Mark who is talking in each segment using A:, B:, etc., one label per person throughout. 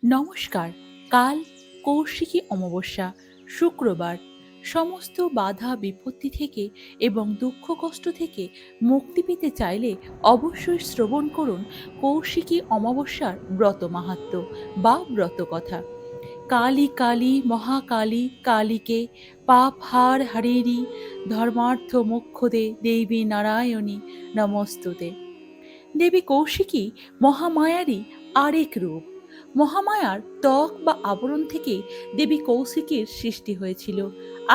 A: নমস্কার। কাল কৌশিকী অমাবস্যা, শুক্রবার। সমস্ত বাধা বিপত্তি থেকে এবং দুঃখ কষ্ট থেকে মুক্তি পেতে চাইলে অবশ্যই শ্রবণ করুন কৌশিকী অমাবস্যার ব্রত মাহাত্ম্য বা ব্রতকথা। কালী কালী মহাকালী কালীকে পাপ হার হারেরি ধর্মার্থ মোক্ষদে দেবী নারায়ণী নমস্তুতে। দেবী কৌশিকী মহামায়ারই আরেক রূপ। মহামায়ার ত্বক বা আবরণ থেকে দেবী কৌশিকীর সৃষ্টি হয়েছিল।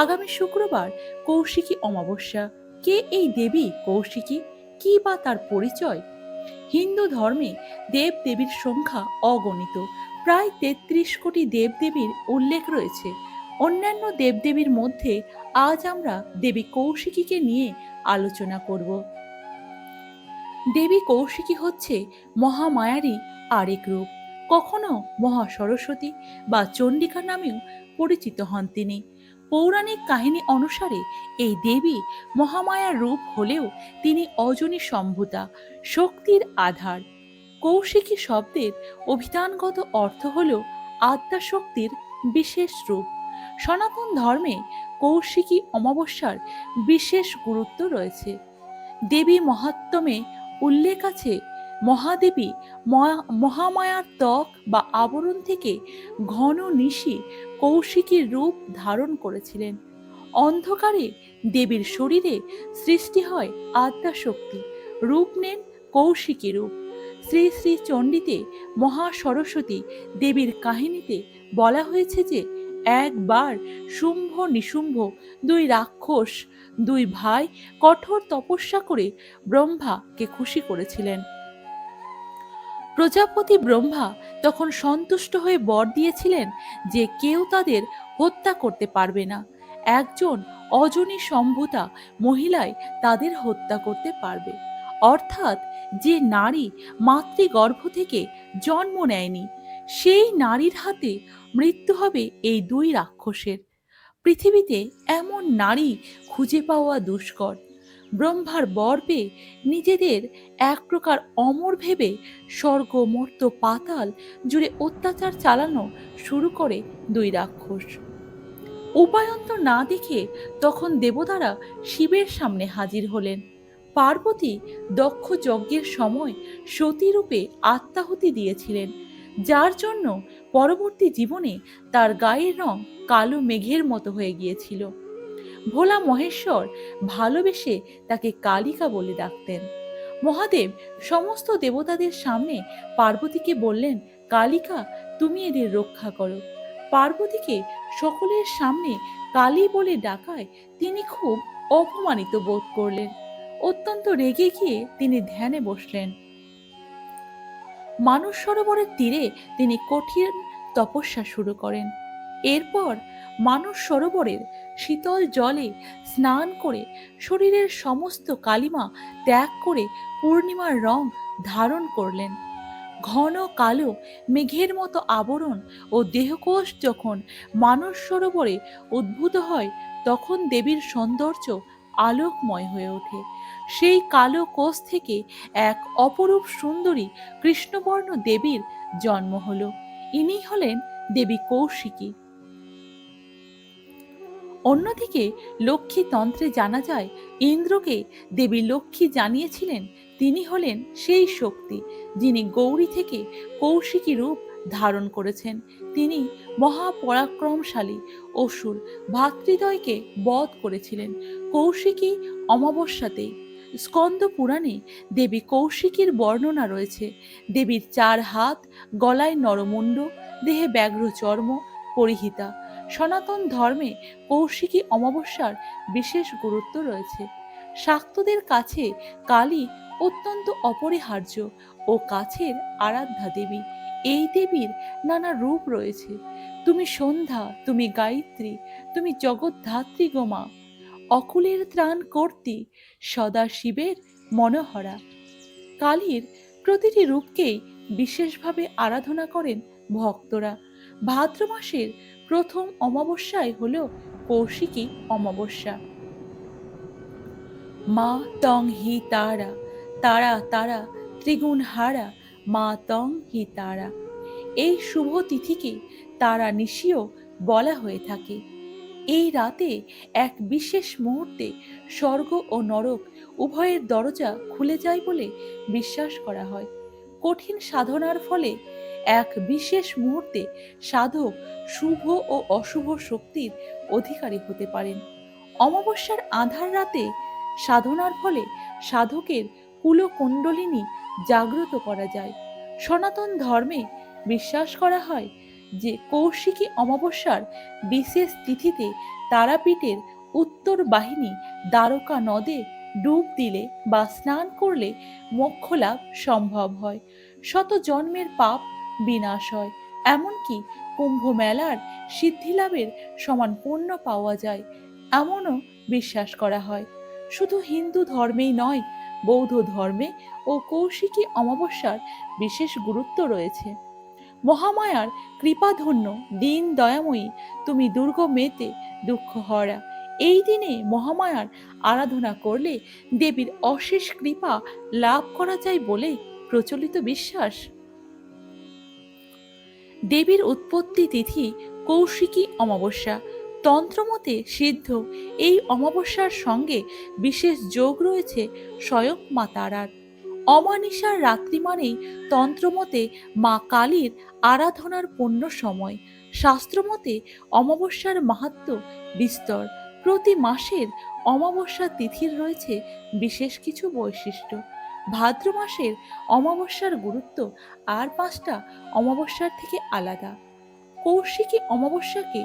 A: আগামী শুক্রবার কৌশিকী অমাবস্যা। কে এই দেবী কৌশিকী? কি বা তার পরিচয়? হিন্দু ধর্মে দেব দেবীর সংখ্যা অগণিত। প্রায় ৩৩ কোটি দেবদেবীর উল্লেখ রয়েছে। অন্যান্য দেবদেবীর মধ্যে আজ আমরা দেবী কৌশিকীকে নিয়ে আলোচনা করব। দেবী কৌশিকী হচ্ছে মহামায়ারই আরেক রূপ। কখনো মহা সরস্বতী বা চণ্ডিকা নামেও পরিচিত হন তিনি। পৌরাণিক কাহিনী অনুসারে এই দেবী মহামায়ার রূপ হলেও তিনি অজনী সম্ভূতা, শক্তির আধার। কৌশিকী শব্দের অভিধানগত অর্থ হল আদ্যাশক্তির বিশেষ রূপ। সনাতন ধর্মে কৌশিকী অমাবস্যার বিশেষ গুরুত্ব রয়েছে। দেবী মহাত্ম্যে উল্লেখ আছে, মহাদেবী মহামায়ার ত্বক বা আবরণ থেকে ঘন নিশি কৌশিকীর রূপ ধারণ করেছিলেন। অন্ধকারে দেবীর শরীরে সৃষ্টি হয় আদ্যাশক্তি, রূপ নেন কৌশিকী রূপ। শ্রী শ্রী চণ্ডীতে মহা সরস্বতী দেবীর কাহিনীতে বলা হয়েছে যে একবার শুম্ভ নিশুম্ভ দুই রাক্ষস, দুই ভাই কঠোর তপস্যা করে ব্রহ্মাকে খুশি করেছিলেন। প্রজাপতি ব্রহ্মা তখন সন্তুষ্ট হয়ে বর দিয়েছিলেন যে কেউ তাদের হত্যা করতে পারবে না। একজন অজনী সম্ভূতা মহিলায় তাদের হত্যা করতে পারবে, অর্থাৎ যে নারী মাতৃগর্ভ থেকে জন্ম নেয়নি সেই নারীর হাতে মৃত্যু হবে এই দুই রাক্ষসের। পৃথিবীতে এমন নারী খুঁজে পাওয়া দুষ্কর। ব্রহ্মার বর পেয়ে নিজেদের এক প্রকার অমর ভেবে স্বর্গ মর্ত পাতাল জুড়ে অত্যাচার চালানো শুরু করে দুই রাক্ষস। উপায়ন্তর না দেখে তখন দেবতারা শিবের সামনে হাজির হলেন। পার্বতী দক্ষ যজ্ঞের সময় সতীরূপে আত্মাহুতি দিয়েছিলেন, যার জন্য পরবর্তী জীবনে তার গায়ের রং কালো মেঘের মতো হয়ে গিয়েছিল। ভোলা মহেশ্বর ভালোবেসে তাকে কালিকা বলে ডাকতেন। মহাদেব সমস্ত দেবতাদের সামনে পার্বতীকে বললেন, কালিকা, তুমি এদের রক্ষা করো। পার্বতীকে সকলের সামনে কালী বলে ডাকায় তিনি খুব অপমানিত বোধ করলেন। অত্যন্ত রেগে গিয়ে তিনি ধ্যানে বসলেন। মানস সরোবরের তীরে তিনি কঠিন তপস্যা শুরু করেন। এরপর মানস সরোবরের শীতল জলে স্নান করে শরীরের সমস্ত কালিমা ত্যাগ করে পূর্ণিমার রং ধারণ করলেন। ঘন কালো মেঘের মতো আবরণ ও দেহকোষ যখন মানস সরোবরে উদ্ভূত হয় তখন দেবীর সৌন্দর্য আলোকময় হয়ে ওঠে। সেই কালো কোষ থেকে এক অপরূপ সুন্দরী কৃষ্ণবর্ণ দেবীর জন্ম হলো। ইনি হলেন দেবী কৌশিকী। অন্যদিকে লক্ষ্মী তন্ত্রে জানা যায়, ইন্দ্রকে দেবী লক্ষ্মী জানিয়েছিলেন তিনি হলেন সেই শক্তি যিনি গৌরী থেকে কৌশিকী রূপ ধারণ করেছেন। তিনি মহাপরাক্রমশালী অসুর ভাতৃদ্বয়কে বধ করেছিলেন কৌশিকী অমাবস্যাতেই। স্কন্দ পুরাণে দেবী কৌশিকীর বর্ণনা রয়েছে। দেবীর ৪ হাত, গলায় নরমুণ্ড, দেহে ব্যাঘ্র চর্ম পরিহিতা। সনাতন ধর্মে কৌশিকী অমাবস্যার বিশেষ গুরুত্ব রয়েছে। শাক্তদের কাছে কালী অত্যন্ত অপরিহার্য ও কাছের আরাধ্যা দেবী। এই দেবীর নানা রূপ রয়েছে। তুমি সন্ধ্যা, তুমি গায়ত্রী, তুমি জগদ্ধাত্রী গোমা, অকুলের ত্রাণ কর্ত্রী, সদা শিবের মনোহরা। কালীর প্রতিটি রূপকেই বিশেষভাবে আরাধনা করেন ভক্তরা। ভাদ্র মাসের প্রথম অমাবস্যায় হল কৌশিকী অমাবস্যা। মা তং হি তারা, তারা তারা ত্রিগুণ হারা, মা তং হি তারা। এই শুভ তিথিকে তারা নিশিও বলা হয়ে থাকে। এই রাতে এক বিশেষ মুহূর্তে স্বর্গ ও নরক উভয়ের দরজা খুলে যায় বলে বিশ্বাস করা হয়। কঠিন সাধনার ফলে এক বিশেষ মুহূর্তে সাধক শুভ ও অশুভ শক্তির অধিকারী হতে পারেন। অমাবস্যার আঁধার রাতে সাধনার ফলে সাধকের কুলকুণ্ডলিনী জাগ্রত করা যায়। সনাতন ধর্মে বিশ্বাস করা হয় যে কৌশিকী অমাবস্যার বিশেষ তিথিতে তারাপীঠের উত্তর বাহিনী দ্বারকা নদে ডুব দিলে বা স্নান করলে মোক্ষ লাভ সম্ভব হয়, শত জন্মের পাপ বিনাশ হয়, এমনকি কুম্ভ মেলার সিদ্ধি লাভের সমান পুণ্য পাওয়া যায় এমনও বিশ্বাস করা হয়। শুধু হিন্দু ধর্মেই নয়, বৌদ্ধ ধর্মে ও কৌশিকী অমাবস্যার বিশেষ গুরুত্ব রয়েছে। মহামায়ার কৃপাধন্য দীন দয়াময়ী তুমি দুর্গ মেতে দুঃখ হরা, এই দিনে মহামায়ার আরাধনা করলে দেবীর অশেষ কৃপা লাভ করা যায় বলে প্রচলিত বিশ্বাস। দেবীর উৎপত্তি তিথি কৌশিকী অমাবস্যা। তন্ত্রমতে সিদ্ধ এই অমাবস্যার সঙ্গে বিশেষ যোগ রয়েছে স্বয়ং মা তারার। অমানিসার রাত্রি মানেই তন্ত্রমতে মা কালীর আরাধনার পুণ্য সময়। শাস্ত্রমতে অমাবস্যার মাহাত্ম্য বিস্তর। প্রতি মাসের অমাবস্যা তিথির রয়েছে বিশেষ কিছু বৈশিষ্ট্য। ভাদ্র মাসের অমাবস্যার গুরুত্ব আর 5টা অমাবস্যার থেকে আলাদা। কৌশিকী অমাবস্যাকে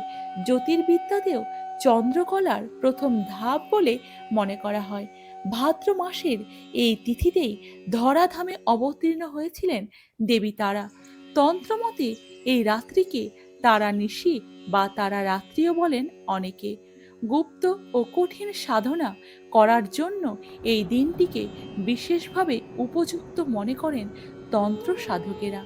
A: জ্যোতির্বিদ্যাতেও চন্দ্রকলার প্রথম ধাপ বলে মনে করা হয়। ভাদ্র মাসের এই তিথিতেই ধরাধামে অবতীর্ণ হয়েছিলেন দেবী তারা। তন্ত্রমতে এই রাত্রিকে তারা নিশি বা তারা রাত্রিও বলেন অনেকে। গুপ্ত ও কঠিন সাধনা করার জন্য এই দিনটিকে বিশেষভাবে উপযুক্ত মনে করেন তন্ত্র সাধকেরা।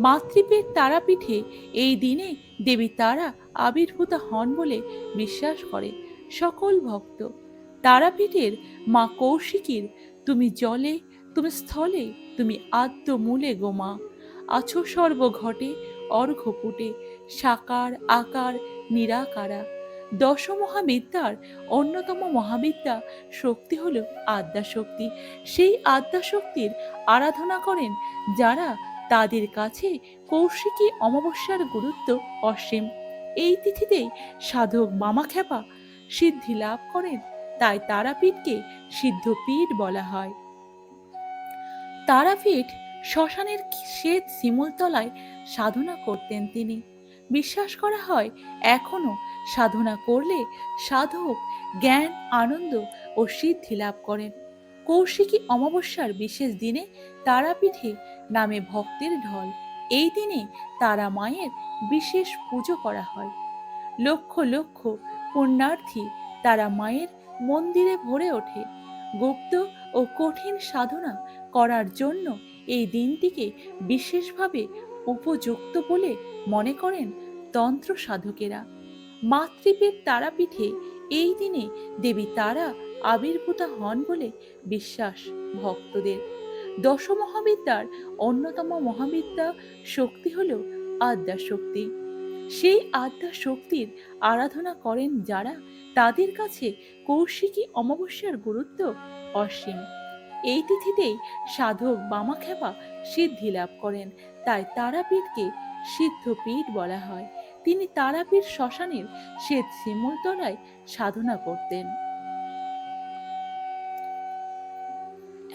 A: মাতৃপীঠ তারাপীঠে এই দিনে দেবী তারা আবির্ভূত হন বলে বিশ্বাস করে সকল ভক্ত। তারাপীঠের মা কৌশিকীর তুমি জলে, তুমি স্থলে, তুমি আদ্য মূলে গোমা, আছো সর্ব ঘটে অর্ঘপুটে, সাকার আকার নিরাকারা। দশ মহাবিদ্যার অন্যতম মহাবিদ্যা শক্তি হল আদ্যা শক্তি। সেই আদ্যা শক্তির আরাধনা করেন যারা, তাদের কাছে কৌশিকী অমাবস্যার গুরুত্ব অসীম। এই তিথিতেই সাধক বামাখ্যাপা সিদ্ধি লাভ করেন, তাই তারাপীঠকে সিদ্ধপীঠ বলা হয়। তারাপীঠ শ্মশানের শ্বেত শিমুলতলায় সাধনা করতেন তিনি। বিশ্বাস করা হয় এখনো সাধনা করলে সাধক জ্ঞান, আনন্দ ও সিদ্ধি লাভ করেন। কৌশিকী অমাবস্যার বিশেষ দিনে তারাপীঠে নামে ভক্তের ঢল। এই দিনে তারা মায়ের বিশেষ পুজো করা হয়। লক্ষ লক্ষ পুণ্যার্থী তারা মায়ের মন্দিরে ভরে ওঠে। গুপ্ত ও কঠিন সাধনা করার জন্য এই দিনটিকে বিশেষভাবে উপযুক্ত বলে মনে করেন তন্ত্র সাধকেরা। মাতৃপীঠ তারাপীঠে এই দিনে দেবী তারা আবির্ভূত হন বলে বিশ্বাস ভক্তদের। দশ মহাবিদ্যার অন্যতম মহাবিদ্যা শক্তি হল আদ্যা শক্তি। সেই আদ্যা শক্তির আরাধনা করেন যারা, তাদের কাছে কৌশিকী অমাবস্যার গুরুত্ব অসীম। এই তিথিতেই সাধক বামাখ্যাপা সিদ্ধি লাভ করেন, তাই তারাপীঠকে সিদ্ধপীঠ বলা হয়। তিনি তারাপীঠ শ্মশানের শ্বেত শিমুলতলায় সাধনা করতেন।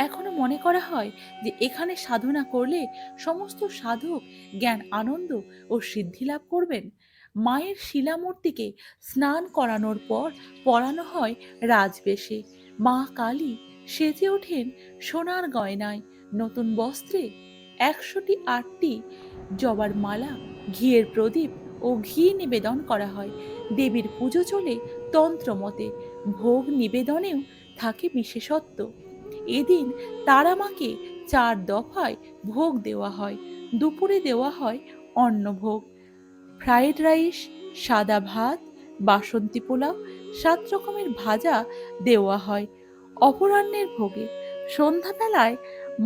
A: এখনো মনে করা হয় যে এখানে সাধনা করলে সমস্ত সাধক জ্ঞান, আনন্দ ও সিদ্ধি লাভ করবেন। মায়ের শিলামূর্তিকে স্নান করানোর পর পরানো হয় রাজবেশে। মা কালী সেজে ওঠেন সোনার গয়নায়, নতুন বস্ত্রে। 108টি জবার মালা, ঘিয়ের প্রদীপ ও ঘি নিবেদন করা হয়। দেবীর পুজো চলে তন্ত্রমতে। ভোগ নিবেদনেও থাকে বিশেষত্ব। এদিন তারা মাকে 4 দফায় ভোগ দেওয়া হয়। দুপুরে দেওয়া হয় অন্নভোগ, ফ্রাইড রাইস, সাদা ভাত, বাসন্তী পোলাও, 7 রকমের ভাজা দেওয়া হয়। অপরাহ্নের ভোগে সন্ধ্যাবেলায়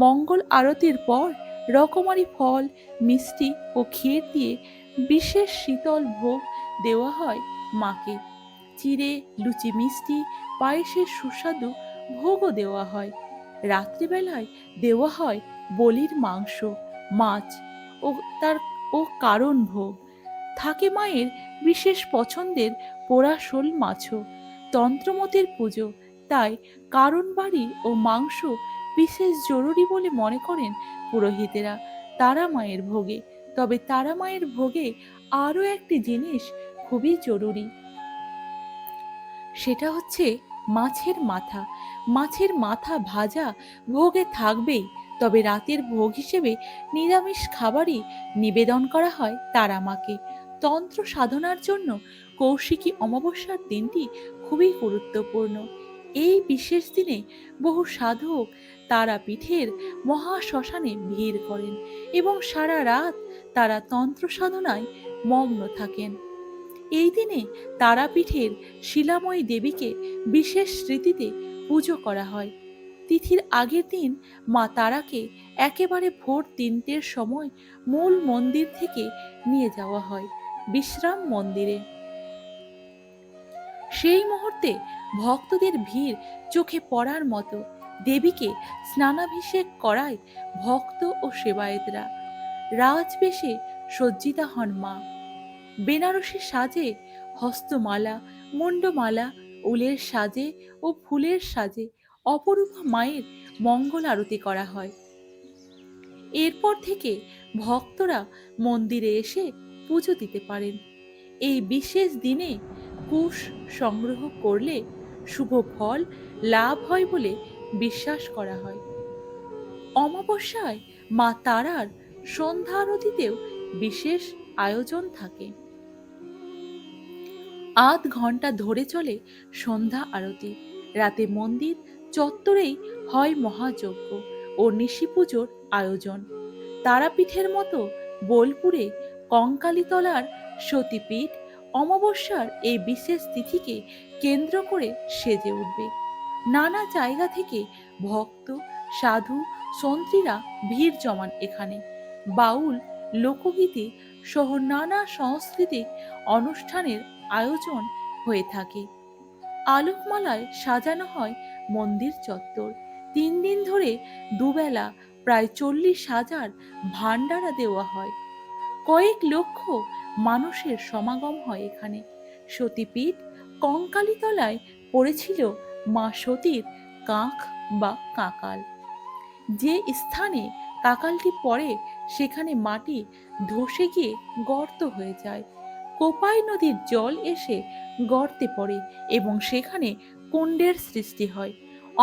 A: মঙ্গল আরতির পর রকমারি ফল, মিষ্টি ও ক্ষীর দিয়ে বিশেষ শীতল ভোগ দেওয়া হয় মাকে। চিড়ে, লুচি, মিষ্টি, পায়েসের সুস্বাদু ভোগও দেওয়া হয়। রাত্রিবেলায় দেওয়া হয় বলির মাংস, মাছ ও তার ও কারণ ভোগ। থাকে মায়ের বিশেষ পছন্দের পোড়া শোল মাছও। তন্ত্রমতের পুজো, তাই কারণ বাড়ি ও মাংস বিশেষ জরুরি বলে মনে করেন পুরোহিতেরা তারা মায়ের ভোগে। তবে তারা মায়ের ভোগে আরও একটি জিনিস খুবই জরুরি, সেটা হচ্ছে মাছের মাথা। মাছের মাথা ভাজা ভোগে থাকবেই। তবে রাতের ভোগ হিসেবে নিরামিষ খাবারই নিবেদন করা হয় তারা মাকে। তন্ত্র সাধনার জন্য কৌশিকী অমাবস্যার দিনটি খুবই গুরুত্বপূর্ণ। এই বিশেষ দিনে বহু সাধক তারাপীঠের মহাশ্মশানে ভিড় করেন এবং সারা রাত তারা তন্ত্র সাধনায় মগ্ন থাকেন। এই দিনে তারাপীঠের শিলাময়ী দেবীকে বিশেষ স্মৃতিতে পুজো করা হয়। তিথির আগের দিন মা তারাকে একেবারে ভোর ৩টের সময় মূল মন্দির থেকে নিয়ে যাওয়া হয় বিশ্রাম মন্দিরে। সেই মুহূর্তে ভক্তদের ভিড় চোখে পড়ার মতো। দেবীকে স্নানাভিষেক করায় ভক্ত ও সেবায়েতরা। রাজবেশে সজ্জিতা হন মা। বেনারসি সাজে, হস্তমালা, মুন্ডমালা, উলের সাজে ও ফুলের সাজে অপরূপা মায়ের মঙ্গল আরতি করা হয়। এরপর থেকে ভক্তরা মন্দিরে এসে পুজো দিতে পারেন। এই বিশেষ দিনে কুশ সংগ্রহ করলে শুভ ফল লাভ হয় বলে বিশ্বাস করা হয়। অমাবস্যায় মা তারার সন্ধ্যা আরতিতেও বিশেষ আয়োজন থাকে। ৮ ঘন্টা ধরে চলে সন্ধ্যা আরতি। রাতে মন্দির চত্বরেই হয় মহাযজ্ঞ ও নিশি পুজোর আয়োজন। তারাপীঠের মতো বোলপুরে কঙ্কালীতলার সতীপীঠ অমাবস্যার এই বিশেষ তিথিকে কেন্দ্র করে সেজে উঠবে। নানা জায়গা থেকে ভক্ত, সাধু, সন্ত্রীরা ভিড় জমান এখানে। বাউল, লোকগীতি সহ নানা সাংস্কৃতিক অনুষ্ঠানের আয়োজন হয়ে থাকে। আলোকমালায় সাজানো হয় মন্দির চত্বর। ৩ দিন ধরে দুবেলা প্রায় ৪০,০০০ ভান্ডারা দেওয়া হয়। কয়েক লক্ষ মানুষের সমাগম হয় এখানে। সতীপীঠ কঙ্কালীতলায় পড়েছিল মা সতীর কাঁখ বা কাঁকাল। যে স্থানে কাকালটি পড়ে সেখানে মাটি ধসে গিয়ে গর্ত হয়ে যায়। কোপাই নদীর জল এসে গর্তে পড়ে এবং সেখানে কুণ্ডের সৃষ্টি হয়।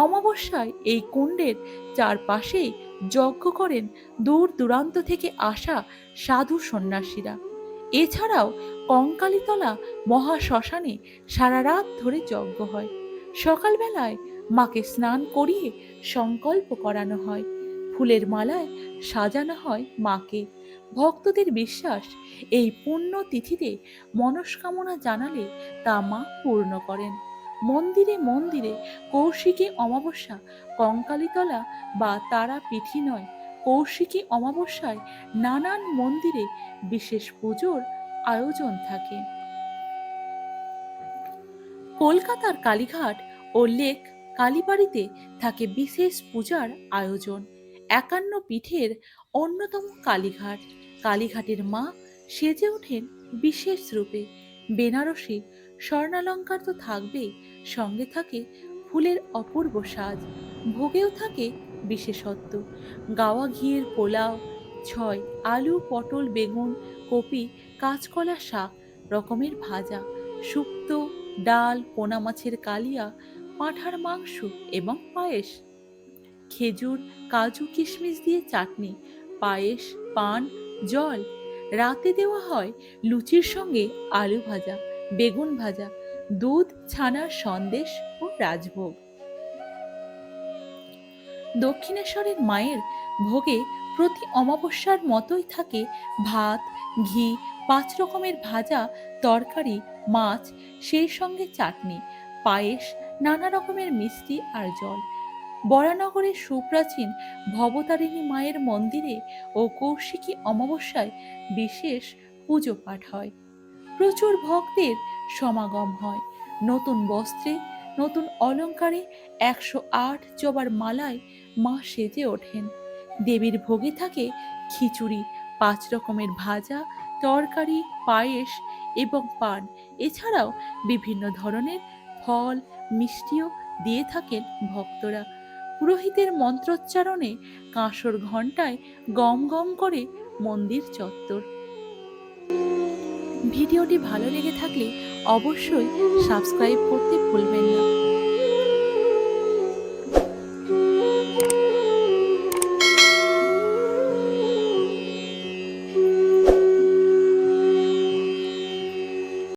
A: অমাবস্যায় এই কুণ্ডের চারপাশেই যজ্ঞ করেন দূর দূরান্ত থেকে আসা সাধু সন্ন্যাসীরা। এছাড়াও কঙ্কালীতলা মহাশ্মশানে সারা রাত ধরে যজ্ঞ হয়। সকালবেলায় মাকে স্নান করিয়ে সংকল্প করানো হয়। ফুলের মালায় সাজানো হয় মাকে। ভক্তদের বিশ্বাস এই পুণ্য তিথিতে মনস্কামনা জানালে তা মা পূর্ণ করেন। মন্দিরে মন্দিরে কৌশিকী অমাবস্যা কঙ্কালীতলা বা তারাপীঠই নয়, কৌশিকী অমাবস্যায় নানান মন্দিরে বিশেষ পুজোর আয়োজন থাকে। কলকাতার কালীঘাট ও লেক কালীবাড়িতে থাকে বিশেষ পূজার আয়োজন। ৫১ পীঠের অন্যতম কালীঘাট। কালীঘাটের মা সেজে ওঠেন বিশেষ রূপে। বেনারসি স্বর্ণালঙ্কার তো থাকবেই, সঙ্গে থাকে ফুলের অপূর্ব সাজ। ভোগেও থাকে বিশেষত্ব। গাওয়া ঘিয়ের পোলাও, ছয় আলু, পটল, বেগুন, কপি, কাঁচকলা, শাক রকমের ভাজা, শুক্তো, ডাল, পোনা মাছের কালিয়া, পাঁঠার মাংস এবং পায়েস। খেজুর, কাজু, কিশমিশ দিয়ে চাটনি, পায়েস, পান, জল। রাতে দেওয়া হয় লুচির সঙ্গে আলু ভাজা, বেগুন ভাজা, দুধ, ছানার সন্দেশ ও রাজভোগ। দক্ষিণেশ্বরের মায়ের ভোগে প্রতি অমাবস্যার মতোই থাকে ভাত, ঘি, ৫ রকমের ভাজা, তরকারি, মাছ, সেই সঙ্গে চাটনি, পায়েস, নানা রকমের মিষ্টি আর জল। বরানগরের সুপ্রাচীন ভবতারিণী মায়ের মন্দিরে ও কৌশিকী অমাবস্যায় বিশেষ পুজো পাঠ হয়। প্রচুর ভক্তের সমাগম হয়। নতুন বস্ত্রে, নতুন অলঙ্কারে 108 জবার মালায় মা সেজে ওঠেন। দেবীর ভোগে থাকে খিচুড়ি, 5 রকমের ভাজা, তরকারি, পায়েস এবং পান। এছাড়াও বিভিন্ন ধরনের ফল, মিষ্টিও দিয়ে থাকেন ভক্তরা। পুরোহিতের মন্ত্রোচ্চারণে, কাঁসর ঘণ্টায় গম গম করে মন্দির চত্বর। ভিডিওটি ভালো লেগে থাকলে অবশ্যই সাবস্ক্রাইব করতে ভুলবেন